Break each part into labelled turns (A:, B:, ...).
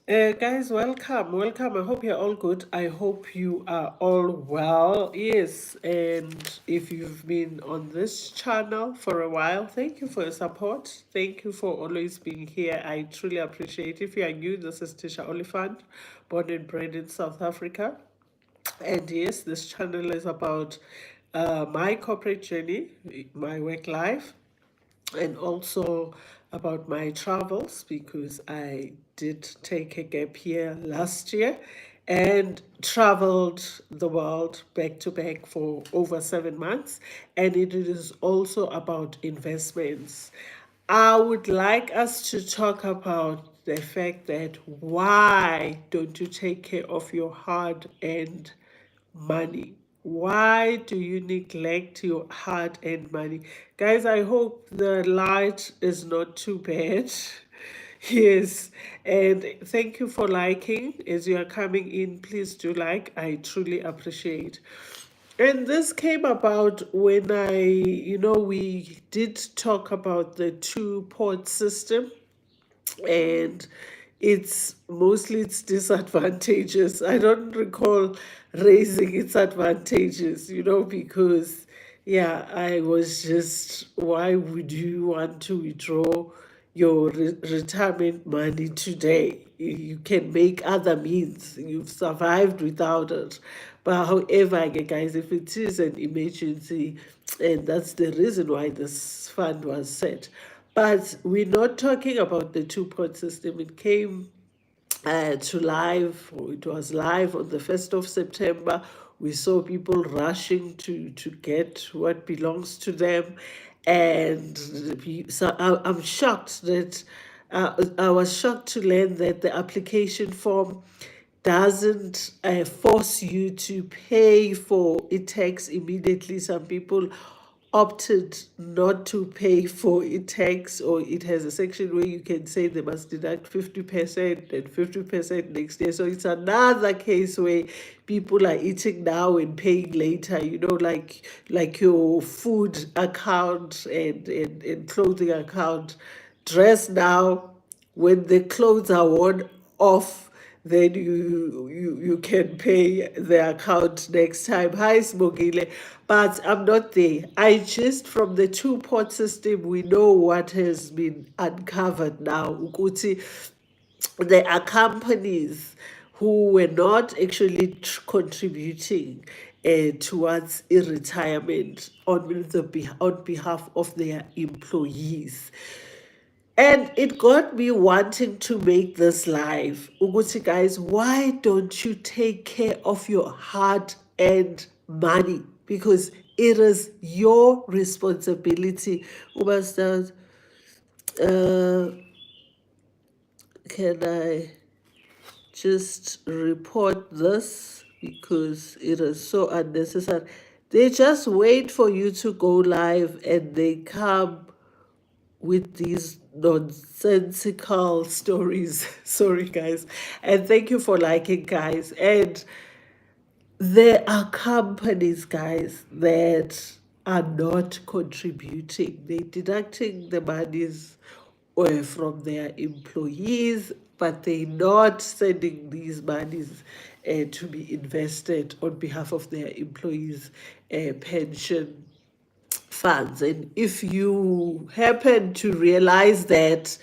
A: Guys, welcome. I hope you're all good. I hope you are all well. Yes, and if you've been on this channel for a while, thank you for your support. Thank you for always being here. I truly appreciate it. If you are new, this is Tisha Oliphant, born and bred in South Africa. And yes, this channel is about my corporate journey, my work life, and also about my travels because I did take a gap year last year and traveled the world back to back for over 7 months. And it is also about investments. I would like us to talk about the fact that why don't you take care of your hard-earned money? Why do you neglect your hard-earned money? Guys, I hope the light is not too bad. Yes, and thank you for liking. As you are coming in, please do like. I truly appreciate. And this came about when we did talk about the two-port system, and it's disadvantages. I don't recall raising its advantages, because yeah, I was just, why would you want to withdraw your retirement money today? You can make other means. You've survived without it. But however, guys, if it is an emergency, and that's the reason why this fund was set. But we're not talking about the two-pot system. It came to live, or it was live on the 1st of September. We saw people rushing to get what belongs to them. And so I'm shocked that I was shocked to learn that the application form doesn't force you to pay for it tax immediately. Some people opted not to pay for it tax, or it has a section where you can say they must deduct 50% and 50% next year. So it's another case where people are eating now and paying later, like your food account and clothing account. Dress now, when the clothes are worn off, then you can pay the account next time. Hi, Smogile. But I'm not there. I just, from the two-pot system, we know what has been uncovered now. Ukuthi, there are companies who were not actually contributing towards a retirement on behalf of their employees. And it got me wanting to make this live. Uguti, guys, why don't you take care of your hard-earned money? Because it is your responsibility. Ubastad, can I just report this? Because it is so unnecessary. They just wait for you to go live and they come with these nonsensical stories. Sorry, guys. And thank you for liking, guys. And there are companies, guys, that are not contributing. They're deducting the monies from their employees, but they're not sending these monies to be invested on behalf of their employees' pension funds. And if you happen to realize that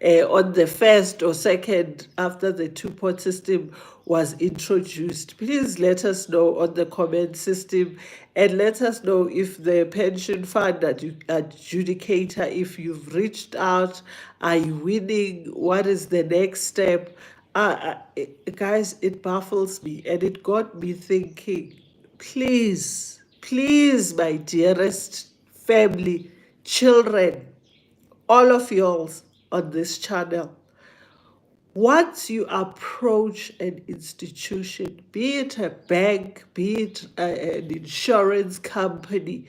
A: on the first or second after the two-pot system was introduced, please let us know on the comment system, and let us know if the pension fund adjudicator, if you've reached out, are you winning, what is the next step. Guys, it baffles me, and it got me thinking, please, my dearest family, children, all of y'all on this channel, once you approach an institution, be it a bank, be it an insurance company,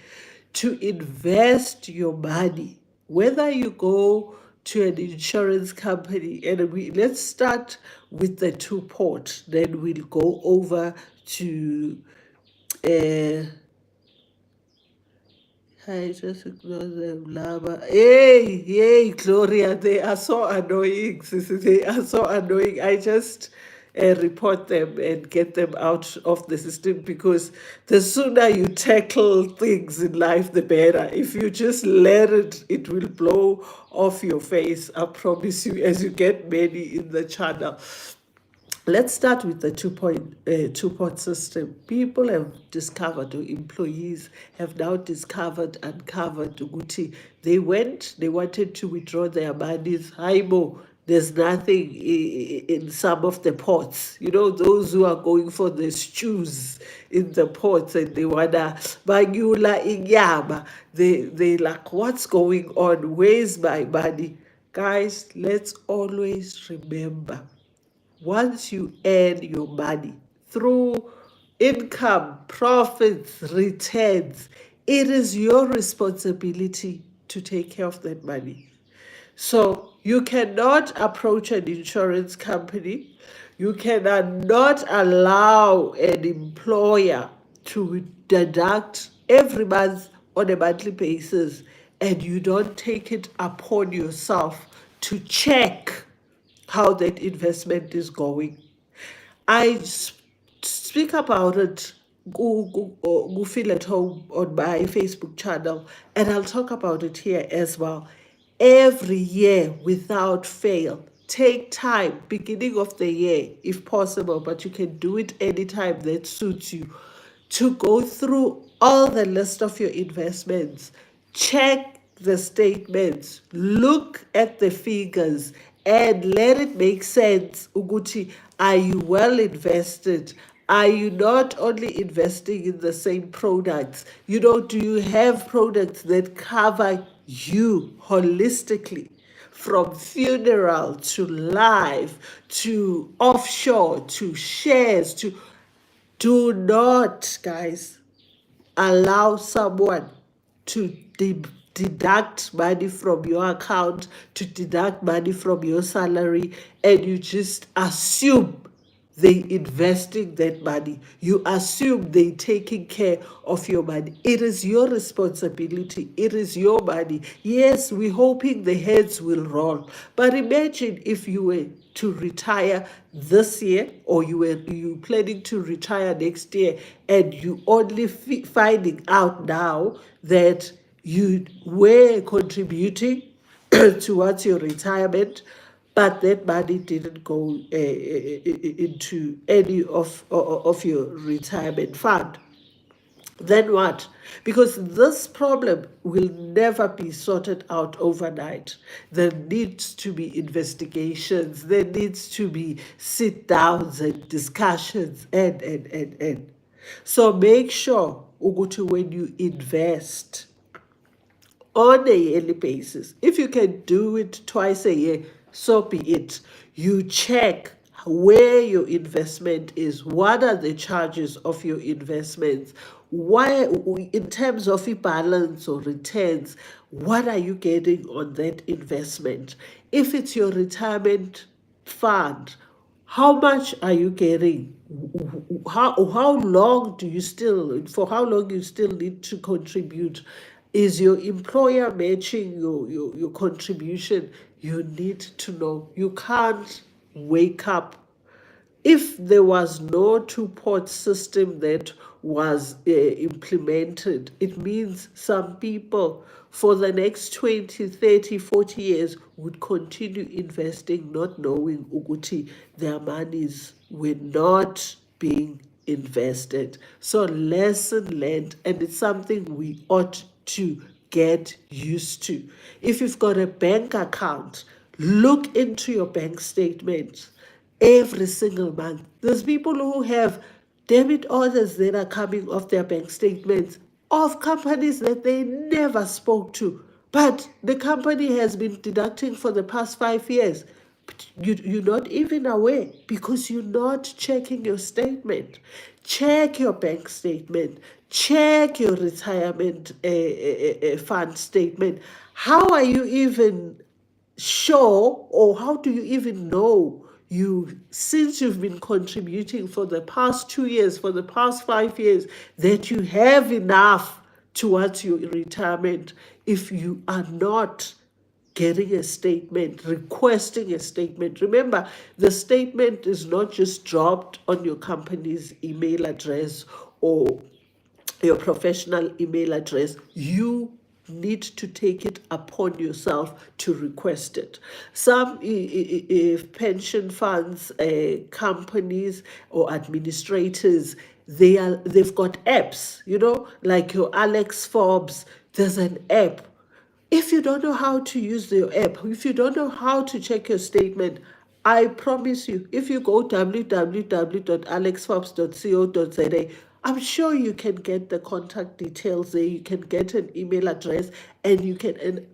A: to invest your money, whether you go to an insurance company, and let's start with the two-pot, then we'll go over to I just ignore them, Lama. Hey, Gloria, they are so annoying. Sissy. They are so annoying. I just report them and get them out of the system because the sooner you tackle things in life, the better. If you just let it, it will blow off your face. I promise you, as you get many in the channel. Let's start with the two-pot system. People have discovered, or employees have now discovered, uncovered, ukuthi they wanted to withdraw their monies. Haimo, there's nothing in some of the pots. You know, those who are going for the stews in the pots and they wanna banyula inyama. They like, what's going on? Where's my money? Guys, let's always remember, once you earn your money through income, profits, returns, it is your responsibility to take care of that money. So you cannot approach an insurance company. You cannot allow an employer to deduct every month on a monthly basis, and you don't take it upon yourself to check how that investment is going. I speak about it, go feel at home on my Facebook channel, and I'll talk about it here as well. Every year, without fail, take time, beginning of the year, if possible, but you can do it anytime that suits you, to go through all the list of your investments, check the statements, look at the figures, and let it make sense. Uguti, are you well invested? Are you not only investing in the same products? You know, do you have products that cover you holistically? From funeral to life to offshore to shares to, do not, guys, allow someone to deduct money from your account, to deduct money from your salary, and you just assume they investing that money. You assume they taking care of your money. It is your responsibility. It is your money. Yes, we're hoping the heads will roll. But imagine if you were to retire this year, or you planning to retire next year, and you only finding out now that you were contributing towards your retirement, but that money didn't go into any of your retirement fund. Then what? Because this problem will never be sorted out overnight. There needs to be investigations, there needs to be sit downs and discussions, and. So make sure, Ugutu, when you invest on a yearly basis, if you can do it twice a year, so be it. You check where your investment is, what are the charges of your investments, why, in terms of balance or returns, what are you getting on that investment? If it's your retirement fund, how much are you getting? How long do you still, for how long you still need to contribute? Is your employer matching your contribution? You need to know. You can't wake up. If there was no two-pot system that was implemented, it means some people for the next 20, 30, 40 years would continue investing, not knowing Uguti, their monies were not being invested. So lesson learned, and it's something we ought to get used to. If you've got a bank account, look into your bank statement every single month. There's people who have debit orders that are coming off their bank statements of companies that they never spoke to, but the company has been deducting for the past 5 years. You're not even aware because you're not checking your statement. Check your bank statement. Check your retirement fund statement. How are you even sure, or how do you even know, since you've been contributing for the past 2 years, for the past 5 years, that you have enough towards your retirement if you are not getting a statement, requesting a statement. Remember, the statement is not just dropped on your company's email address or your professional email address. You need to take it upon yourself to request it. Some if pension funds, companies or administrators, they've got apps, like your Alex Forbes. There's an app. If you don't know how to use your app, if you don't know how to check your statement, I promise you, if you go www.alexforbes.co.za, I'm sure you can get the contact details there. You can get an email address, and you can, and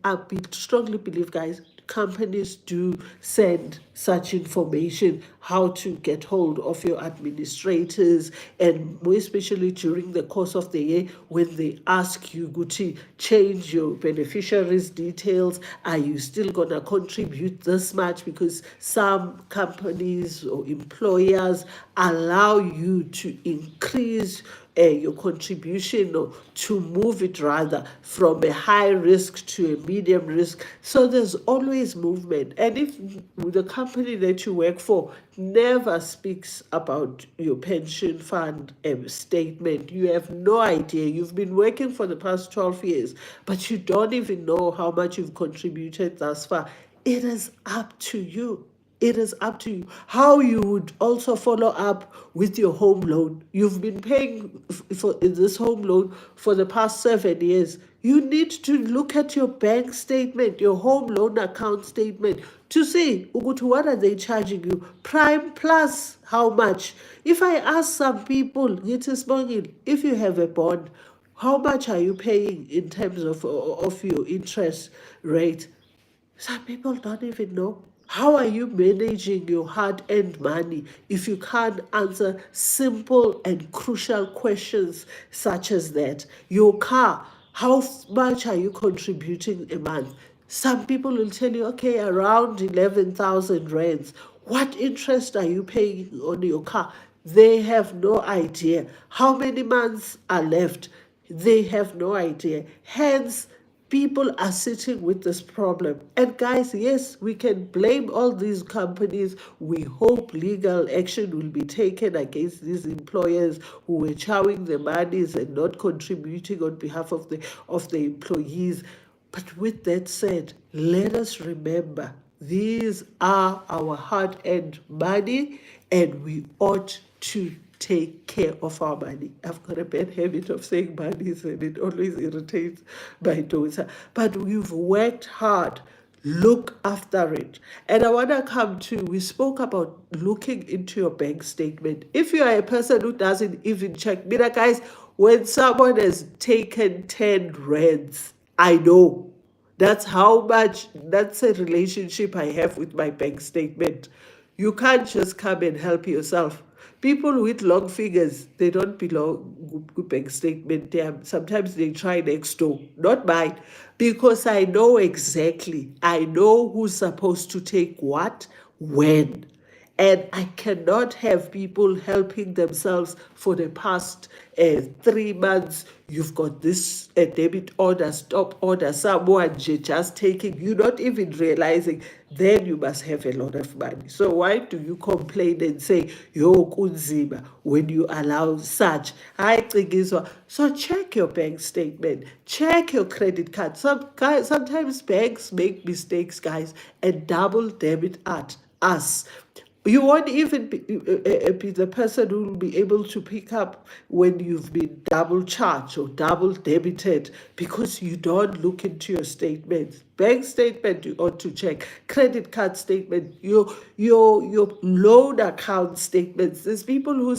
A: strongly believe, guys, companies do send such information, how to get hold of your administrators, and more especially during the course of the year when they ask you to change your beneficiaries details. Are you still gonna contribute this much? Because some companies or employers allow you to increase your contribution, or to move it rather from a high risk to a medium risk. So there's always movement. And if the company that you work for never speaks about your pension fund statement, you have no idea. You've been working for the past 12 years, but you don't even know how much you've contributed thus far. It is up to you. It is up to you how you would also follow up with your home loan. You've been paying for this home loan for the past 7 years. You need to look at your bank statement, your home loan account statement, to see what are they charging you. Prime plus how much. If I ask some people, if you have a bond, how much are you paying in terms of your interest rate? Some people don't even know. How are you managing your hard-earned money if you can't answer simple and crucial questions such as that? Your car, how much are you contributing a month? Some people will tell you, okay, around 11,000 rands. What interest are you paying on your car? They have no idea. How many months are left? They have no idea. Hence, people are sitting with this problem. And guys, yes, we can blame all these companies. We hope legal action will be taken against these employers who were chowing their monies and not contributing on behalf of the employees. But with that said, let us remember, these are our hard-earned money, and we ought to take care of our money. I've got a bad habit of saying money, and it always irritates my daughter. But we've worked hard. Look after it. And I want to come to, we spoke about looking into your bank statement. If you are a person who doesn't even check, guys, when someone has taken 10 rands, I know. That's how much, that's a relationship I have with my bank statement. You can't just come and help yourself. People with long figures, they don't belong to bank statement. Sometimes they try next door, not mine, because I know exactly. I know who's supposed to take what, when. And I cannot have people helping themselves for the past 3 months. You've got this debit order, stop order, someone just taking, you not even realizing, then you must have a lot of money. So why do you complain and say, yo, kunzima, when you allow such? So check your bank statement, check your credit card. Sometimes banks make mistakes, guys, and double debit at us. You won't even be the person who will be able to pick up when you've been double charged or double debited, because you don't look into your statements. Bank statement you ought to check. Credit card statement, your loan account statements. There's people who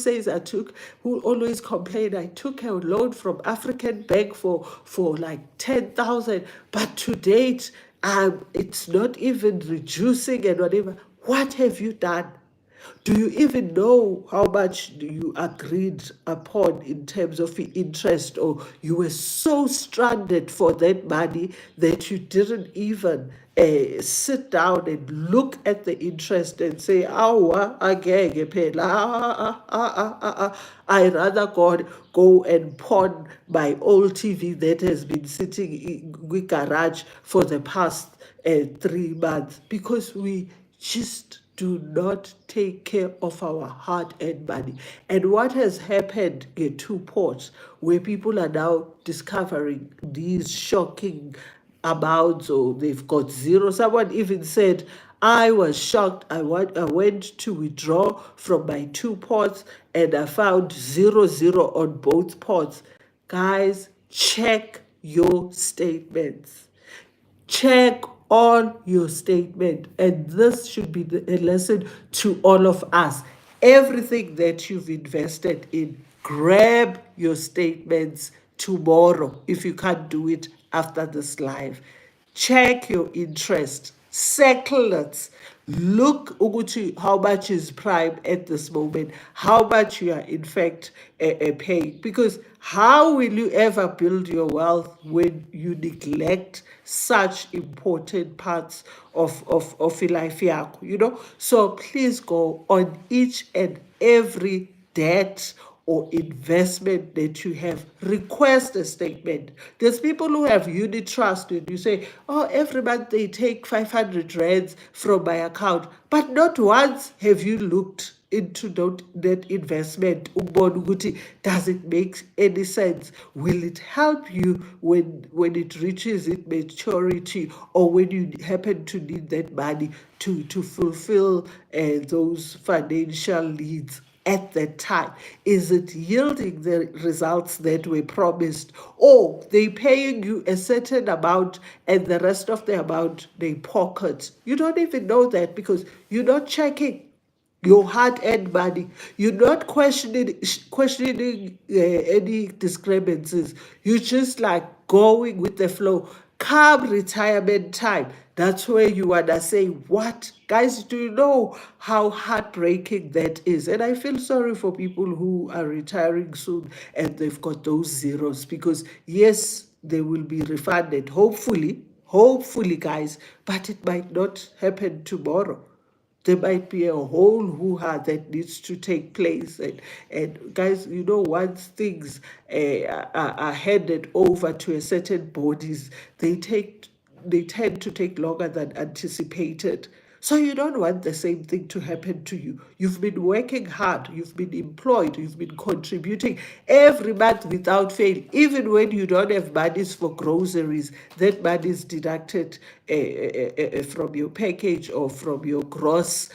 A: who always complain, I took a loan from African Bank for like 10,000, but to date, it's not even reducing and whatever. What have you done? Do you even know how much you agreed upon in terms of the interest, or you were so stranded for that money that you didn't even sit down and look at the interest and say, awa, agege phela, I rather go and pawn my old TV that has been sitting in the garage for the past 3 months, because we just do not take care of our hard-earned money. And what has happened in two ports, where people are now discovering these shocking amounts, or they've got zero. Someone even said, I was shocked. I went to withdraw from my two ports and I found 0 on both ports. Guys, check your statements. Check on your statement. And this should be a lesson to all of us. Everything that you've invested in, grab your statements tomorrow if you can't do it after this live. Check your interest, settle it. Look ukuthi how much is prime at this moment, how much you are in fact paying. Because how will you ever build your wealth when you neglect such important parts of your life yakho, So please go on each and every debt or investment that you have, request a statement. There's people who have unit trust and you say, oh, every month they take 500 rands from my account, but not once have you looked into that investment. Does it make any sense? Will it help you when it reaches its maturity, or when you happen to need that money to fulfill those financial needs at that time? Is it yielding the results that were promised, or they paying you a certain amount and the rest of the amount they pocket? You don't even know that, because you're not checking your hard-earned money. You're not questioning any discrepancies. You're just like going with the flow. Come retirement time, that's where you wanna say, what? Guys, do you know how heartbreaking that is? And I feel sorry for people who are retiring soon and they've got those zeros, because yes, they will be refunded, hopefully, guys, but it might not happen tomorrow. There might be a whole hoo-ha that needs to take place. And guys, once things are handed over to a certain bodies, they tend to take longer than anticipated. So you don't want the same thing to happen to you. You've been working hard, you've been employed, you've been contributing every month without fail. Even when you don't have monies for groceries, that money is deducted from your package or from your gross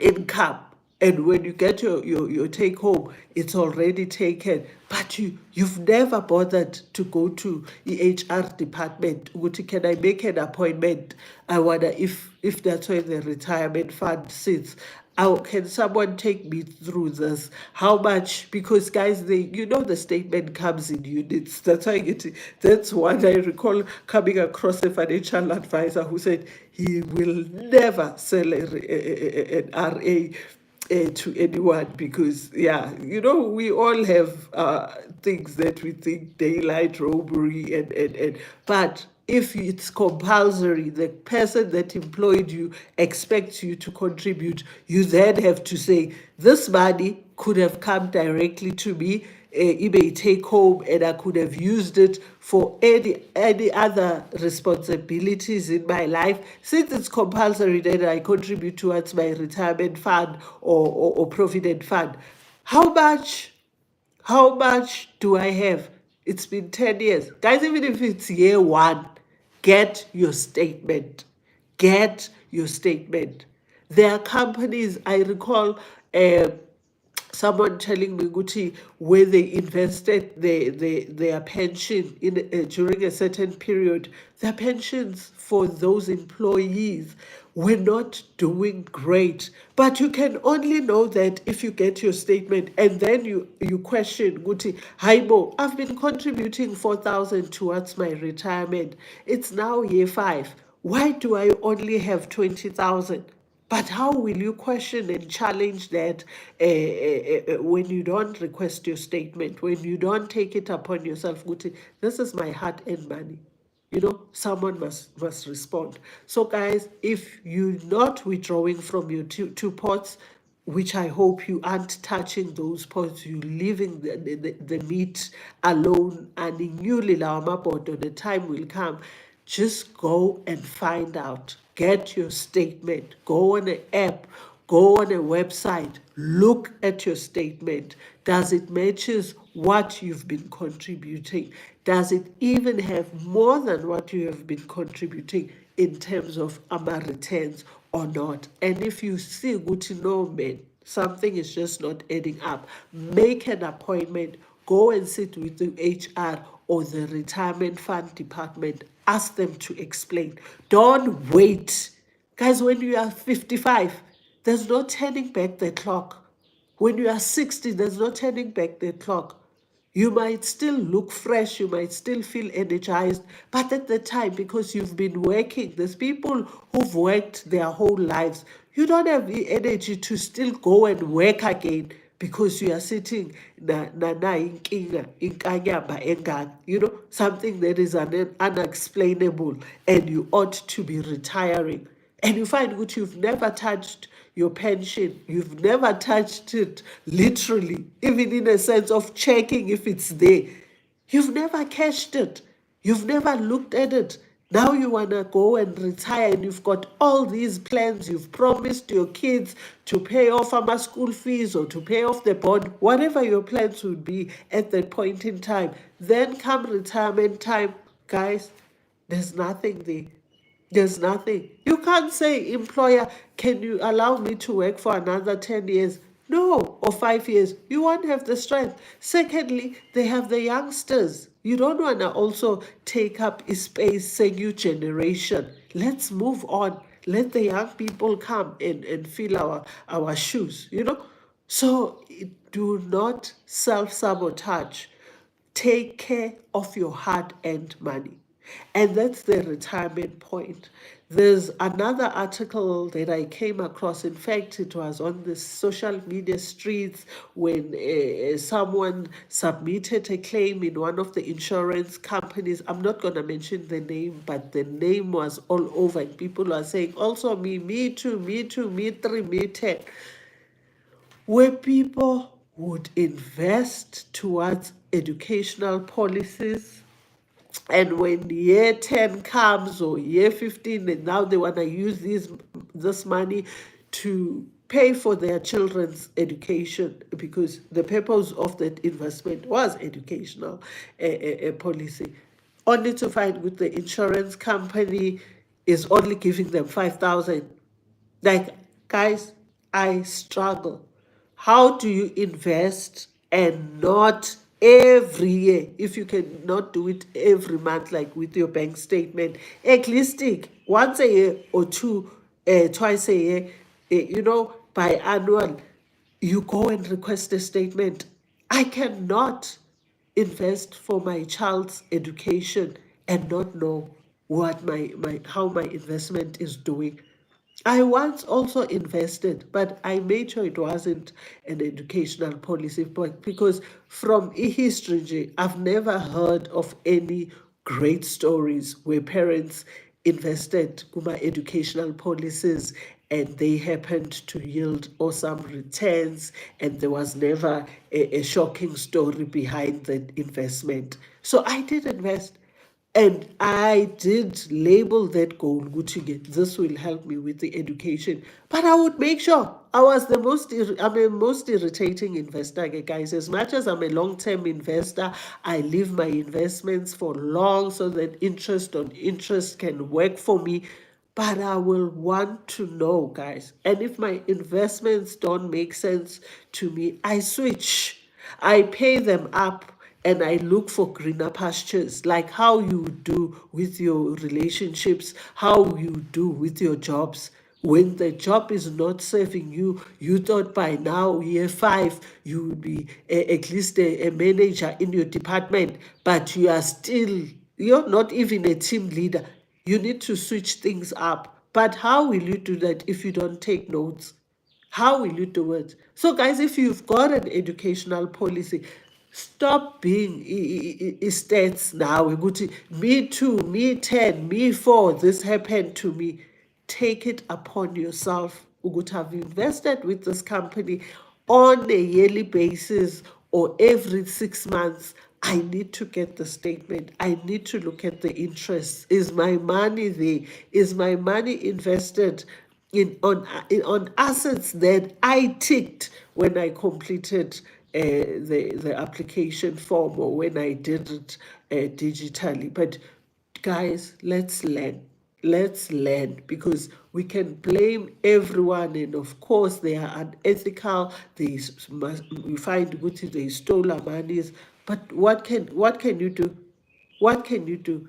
A: income. And when you get your take home, it's already taken. But you've never bothered to go to EHR department. Can I make an appointment? I wonder if that's where the retirement fund sits. How can someone take me through this? How much? Because guys, the statement comes in units. That's why that's what I recall coming across a financial advisor who said he will never sell an RA to anyone, because we all have things that we think daylight robbery and but if it's compulsory, the person that employed you expects you to contribute, you then have to say, this money could have come directly to me, eBay take home, and I could have used it for any other responsibilities in my life. Since it's compulsory that I contribute towards my retirement fund or provident fund, how much do I have? It's been 10 years. Guys, even if it's year one, get your statement. Get your statement. There are companies, I recall someone telling me, Guti, where they invested their pension in during a certain period, their pensions for those employees were not doing great. But you can only know that if you get your statement and then you question, Guti, Haibo, I've been contributing 4,000 towards my retirement. It's now year 5. Why do I only have 20,000? But how will you question and challenge that when you don't request your statement, when you don't take it upon yourself, Guti, this is my hard-earned money. someone must respond. So guys, if you're not withdrawing from your two pots, which I hope you aren't touching those pots, you leaving the meat alone, and in newly lawamabodo, the time will come. Just go and find out. Get your statement. Go on an app. Go on a website. Look at your statement. Does it matches what you've been contributing? Does it even have more than what you have been contributing in terms of AMA returns or not? And if you see good to know, man, something is just not adding up, make an appointment. Go and sit with the HR or the retirement fund department. Ask them to explain. Don't wait. Guys, when you are 55, there's no turning back the clock. When you are 60, there's no turning back the clock. You might still look fresh, you might still feel energized, but at the time, because you've been working, there's people who've worked their whole lives. You don't have the energy to still go and work again because you are sitting something that is unexplainable, and you ought to be retiring. And you find that you've never touched your pension, you've never touched it literally, even in a sense of checking if it's there. You've never cashed it, you've never looked at it. Now you want to go and retire, and you've got all these plans. You've promised your kids to pay off our school fees or to pay off the bond, whatever your plans would be at that point in time. Then come retirement time, guys, there's nothing there. There's nothing. You can't say, employer, can you allow me to work for another 10 years? No, or 5 years. You won't have the strength. Secondly, they have the youngsters. You don't want to also take up a space, say, new generation. Let's move on. Let the young people come and fill our shoes. So do not self-sabotage. Take care of your hard-earned money. And that's the retirement point. There's another article that I came across. In fact, it was on the social media streets when someone submitted a claim in one of the insurance companies. I'm not going to mention the name, but the name was all over. And people are saying, also me too, me 3, me 10. Where people would invest towards educational policies, and when year 10 comes or year 15, and now they want to use this money to pay for their children's education, because the purpose of that investment was educational policy, only to find with the insurance company is only giving them 5,000. Like, guys, I struggle. How do you invest and not every year? If you can not do it every month, like with your bank statement, at least stick once a year or twice a year, biannual, you go and request a statement. I cannot invest for my child's education and not know what how my investment is doing. I once also invested, but I made sure it wasn't an educational policy, but because from history, I've never heard of any great stories where parents invested in educational policies and they happened to yield awesome returns, and there was never a shocking story behind that investment. So I did invest. And I did label that goal, Gucci, this will help me with the education. But I would make sure I'm a most irritating investor, guys. As much as I'm a long-term investor, I leave my investments for long so that interest on interest can work for me. But I will want to know, guys. And if my investments don't make sense to me, I switch. I pay them up and I look for greener pastures, like how you do with your relationships, how you do with your jobs. When the job is not serving you, you thought by now, year 5, you would be at least a manager in your department, but you're not even a team leader. You need to switch things up. But how will you do that if you don't take notes? How will you do it? So guys, if you've got an educational policy, Stop being stats now. Me too, me 10, me 4, this happened to me. Take it upon yourself. Ukuthi have invested with this company on a yearly basis or every 6 months. I need to get the statement. I need to look at the interest. Is my money there? Is my money invested on assets that I ticked when I completed the application form, or when I did it digitally? But guys, let's learn. Let's learn, because we can blame everyone, and of course they are unethical. We find good they stole our monies. But what can you do? What can you do?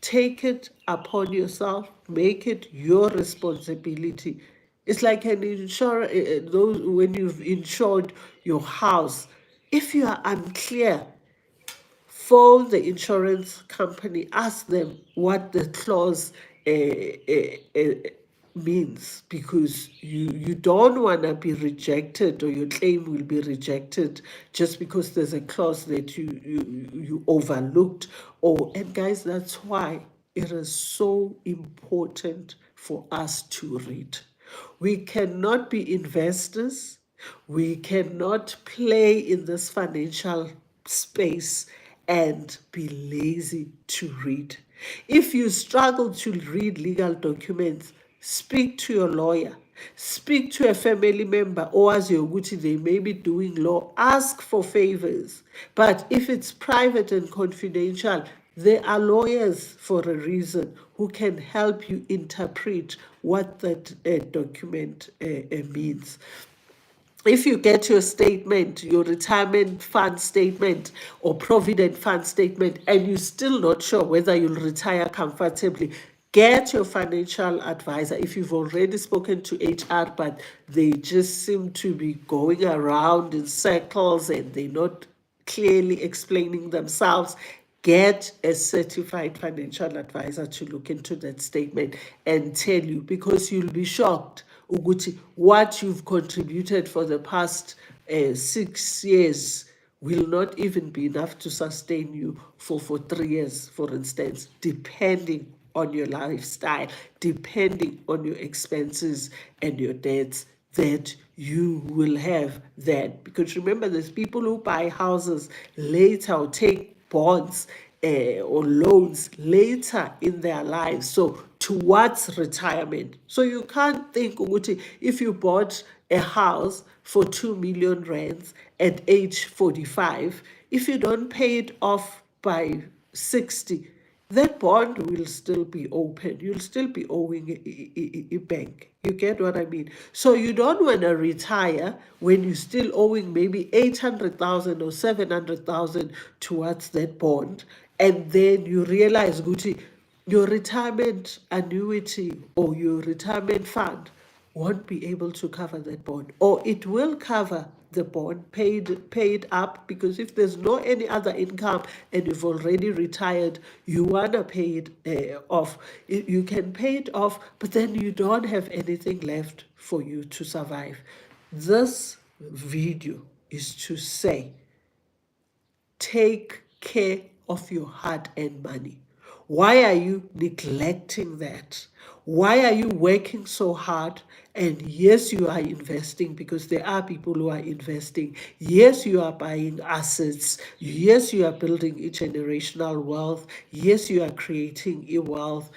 A: Take it upon yourself, make it your responsibility. It's like an insurer, those when you've insured your house. If you are unclear, phone the insurance company, ask them what the clause means, because you don't want to be rejected, or your claim will be rejected just because there's a clause that you overlooked. And guys, that's why it is so important for us to read. We cannot be investors. We cannot play in this financial space and be lazy to read. If you struggle to read legal documents, speak to your lawyer. Speak to a family member, or as your Gucci, they may be doing law. Ask for favors. But if it's private and confidential, there are lawyers for a reason who can help you interpret what that document means. If you get your statement, your retirement fund statement or provident fund statement, and you're still not sure whether you'll retire comfortably, get your financial advisor. If you've already spoken to HR, but they just seem to be going around in circles and they're not clearly explaining themselves, get a certified financial advisor to look into that statement and tell you, because you'll be shocked ukuthi what you've contributed for the past 6 years will not even be enough to sustain you for 3 years, for instance, depending on your lifestyle, depending on your expenses and your debts that you will have then. Because remember, there's people who buy houses later or take bonds or loans later in their lives, so towards retirement. So you can't think ukuthi if you bought a house for 2 million rands at age 45, if you don't pay it off by 60, that bond will still be open. You'll still be owing a bank. You get what I mean? So you don't want to retire when you're still owing maybe 800,000 or 700,000 towards that bond. And then you realize, Gucci, your retirement annuity or your retirement fund won't be able to cover that bond, or it will cover the bond paid up, because if there's no any other income and you've already retired, you want to pay it off. You can pay it off, but then you don't have anything left for you to survive. This video is to say, take care of your hard-earned money. Why are you neglecting that? Why are you working so hard? And yes, you are investing, because there are people who are investing. Yes, you are buying assets. Yes, you are building a generational wealth. Yes, you are creating a wealth.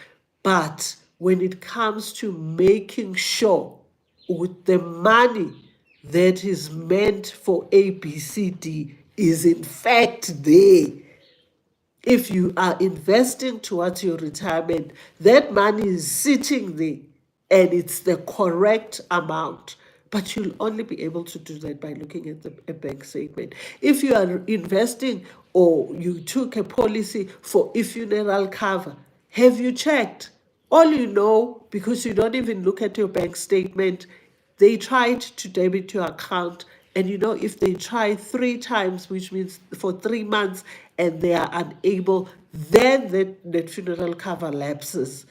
A: But when it comes to making sure with the money that is meant for ABCD is in fact there, if you are investing towards your retirement, that money is sitting there and it's the correct amount. But you'll only be able to do that by looking at a bank statement. If you are investing, or you took a policy for a funeral cover, have you checked? All you know, because you don't even look at your bank statement, they tried to debit your account, and if they try 3 times, which means for 3 months, and they are unable, then that funeral cover lapses.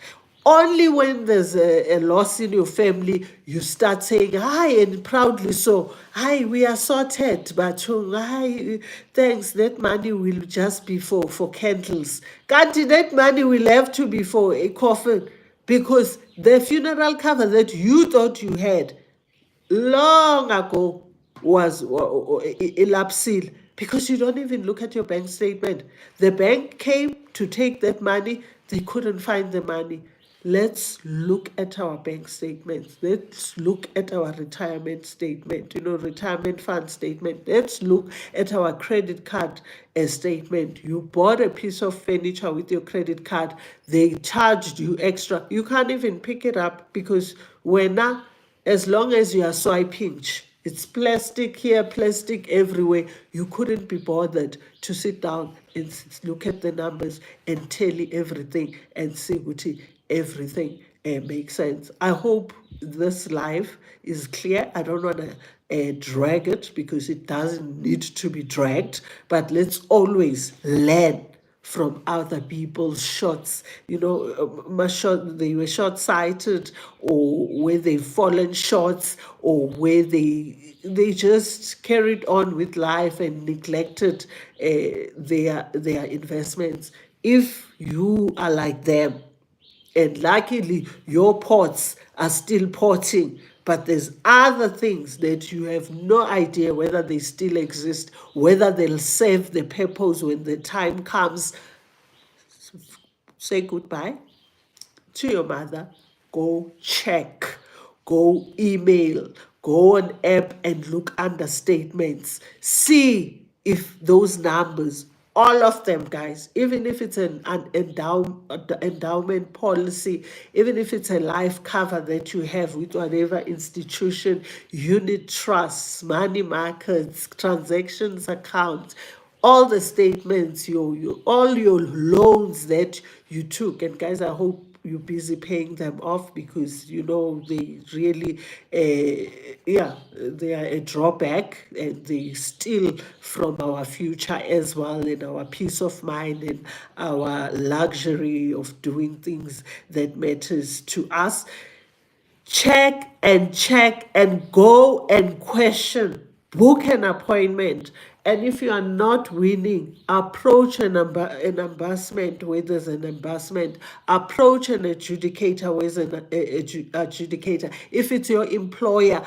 A: Only when there's a loss in your family, you start saying, hi, and proudly so, hi, we are sorted, but hi, thanks, that money will just be for candles. Kanti, that money will have to be for a coffin, because the funeral cover that you thought you had long ago was elapsed, because you don't even look at your bank statement. The bank came to take that money, they couldn't find the money. Let's look at our bank statements. Let's look at our retirement statement, retirement fund statement. Let's look at our credit card statement. You bought a piece of furniture with your credit card, they charged you extra. You can't even pick it up because when now, as long as you are swiping, it's plastic here, plastic everywhere. You couldn't be bothered to sit down and look at the numbers and tally everything and see what everything makes sense. I hope this live is clear. I don't want to drag it, because it doesn't need to be dragged, but let's always learn from other people's shots. They were short-sighted, or where they've fallen short, or where they just carried on with life and neglected their investments. If you are like them, and luckily your pots are still potting, but there's other things that you have no idea whether they still exist, whether they'll serve the purpose when the time comes. Say goodbye to your mother. Go check, go email, go on app and look under statements. See if those numbers, all of them, guys, even if it's an endowment policy, even if it's a life cover that you have with whatever institution, unit trusts, money markets, transactions accounts, all the statements, all your loans that you took. And guys, I hope you're busy paying them off, because they really they are a drawback, and they steal from our future as well, and our peace of mind, and our luxury of doing things that matters to us. Check and go and question. Book an appointment. And if you are not winning, approach an embarrassment where there's an embarrassment. Approach an adjudicator where there's an adjudicator. If it's your employer,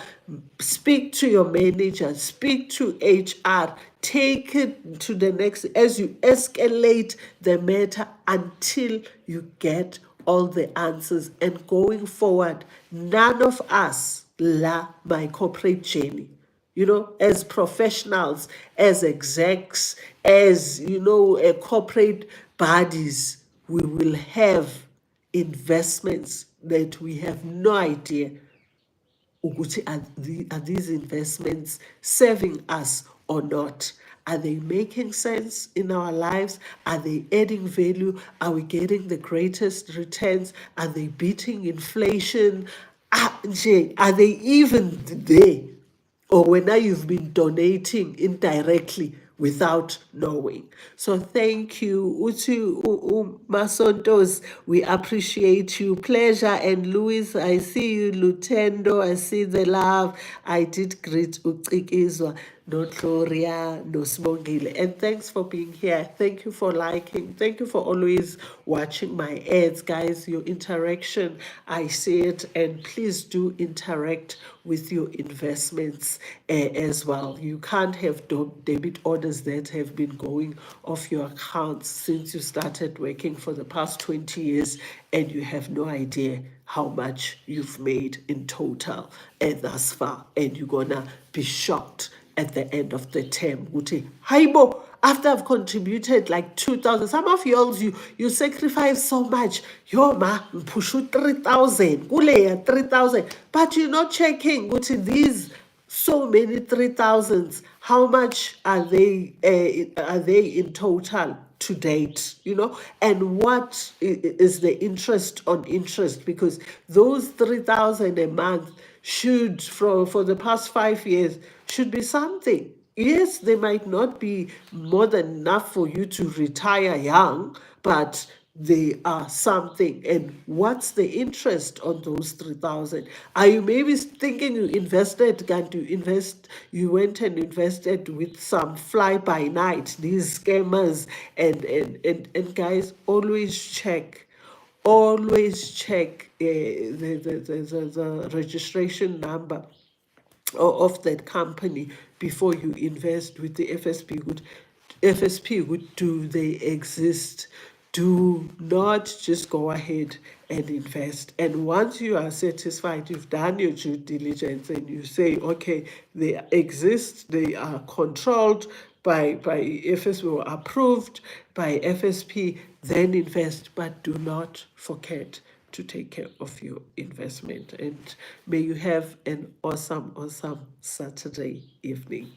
A: speak to your manager, speak to HR. Take it to the next, as you escalate the matter until you get all the answers. And going forward, none of us my corporate journey, as professionals, as execs, as corporate bodies, we will have investments that we have no idea ukuthi are these investments serving us or not? Are they making sense in our lives? Are they adding value? Are we getting the greatest returns? Are they beating inflation? Are they even there? Or whether you've been donating indirectly without knowing. So thank you, Utu Masontos. We appreciate you. Pleasure. And Louis, I see you. Lutendo, I see the love. I did greet Ucikizwa, no Gloria, no Smongile. And thanks for being here. Thank you for liking. Thank you for always watching my ads, guys. Your interaction, I see it. And please do interact with your investments as well. You can't have debit orders that have been going off your accounts since you started working for the past 20 years, and you have no idea how much you've made in total thus far. And you're gonna be shocked at the end of the term. Haibo, after I've contributed like 2,000, some of y'all, you sacrifice so much. Yo ma, push 3,000, kule 3,000, but you're not checking these so many 3,000s. How much are they in total to date? And what is the interest on interest? Because those 3,000 a month should, for the past 5 years, should be something. Yes, they might not be more than enough for you to retire young, but they are something, and what's the interest on those 3,000? Are you maybe thinking you invested, you went and invested with some fly by night, these scammers, and guys, always check the registration number of that company before you invest with the FSP. Do they exist? Do not just go ahead and invest. And once you are satisfied, you've done your due diligence, and you say, okay, they exist, they are controlled by FSP or approved by FSP, then invest. But do not forget to take care of your investment. And may you have an awesome Saturday evening.